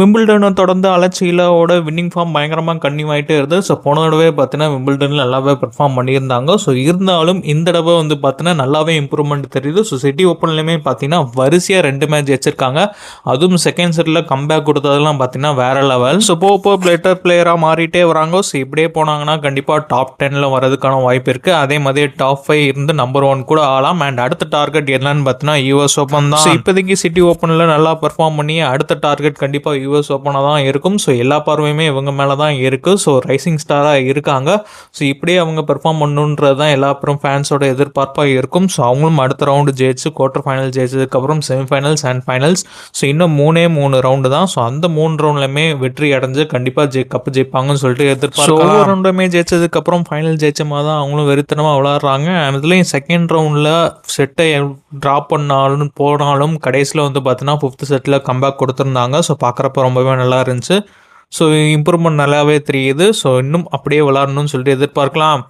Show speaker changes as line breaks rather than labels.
விம்பிள்டனை தொடர்ந்து அலர்ச்சியிலோட winning form பயங்கரமாக continue ஆகிட்டே இருந்தது. ஸோ போன தடவை பார்த்தீங்கன்னா விம்பிள்டனில் நல்லாவே பெர்ஃபார்ம் பண்ணியிருந்தாங்க. ஸோ இருந்தாலும் இந்த தடவை வந்து பார்த்தீங்கன்னா நல்லாவே இம்ப்ரூவ்மெண்ட் தெரியுது. ஸோ சிட்டி ஓப்பன்லையுமே பார்த்தீங்கன்னா வரிசையாக 2 மேட்ச் வச்சிருக்காங்க. அதுவும் செகண்ட் செட்டில் கம்பேக் கொடுத்ததெல்லாம் பார்த்தீங்கன்னா வேற லெவல். ஸோ போக பெட்டர் பிளேயராக மாறிட்டே வராங்க. ஸோ இப்படியே போனாங்கன்னா கண்டிப்பாக டாப் 10ல் வரதுக்கான வாய்ப்பு இருக்குது. அதே மாதிரி டாப் 5 இருந்து நம்பர் 1 கூட ஆகலாம். அண்ட் அடுத்த டார்கெட் என்னன்னு பார்த்தீங்கன்னா யூஎஸ் ஓப்பன் தான். இப்போதைக்கு சிட்டி ஓப்பனில் நல்லா பெர்ஃபார்ம் பண்ணி அடுத்த டார்கெட் கண்டிப்பாக யூஎஸ் ஓப்பனாக தான் இருக்கும். ஸோ எல்லா பார்வையுமே இவங்க மேலே தான் இருக்குது. ஸோ ரைசிங் ஸ்டாராக இருக்காங்க. ஸோ இப்படியே அவங்க பெர்ஃபார்ம் பண்ணுன்றது தான் எல்லா அப்புறம் ஃபேன்ஸோட எதிர்பார்ப்பாக இருக்கும். ஸோ அவங்களும் அடுத்த ரவுண்டு ஜெயிச்சு குவார்டர் ஃபைனல் ஜெயிச்சதுக்கப்புறம் செமிஃபைனல்ஸ் அண்ட் ஃபைனல்ஸ். ஸோ இன்னும் 3 ரவுண்டு தான். ஸோ அந்த 3 ரவுண்ட்லையுமே வெற்றி அடைஞ்சு கண்டிப்பாக கப்பு ஜெயிப்பாங்கன்னு சொல்லிட்டு எதிர்பார்க்கலாம். ஒவ்வொரு ரவுண்டுமே ஜெயிச்சதுக்கப்புறம் ஃபைனல் ஜெயிச்ச மாதிரி தான் அவங்களும் வெறித்தனமாக விளாட்றாங்க. அதுலேயும் செகண்ட் ரவுண்டில் செட்டை ட்ராப் போனாலும் கடைசியில் வந்து பார்த்தீங்கன்னா 5th செட்டில் கம்பேக் கொடுத்துருந்தாங்க. ஸோ பார்க்குறப்ப ரொம்பவே நல்லா இருந்துச்சு. ஸோ இம்ப்ரூவ்மெண்ட் நல்லாவே தெரியுது. ஸோ இன்னும் அப்படியே விளாடணும்னு சொல்லிட்டு எதிர்பார்க்கலாம்.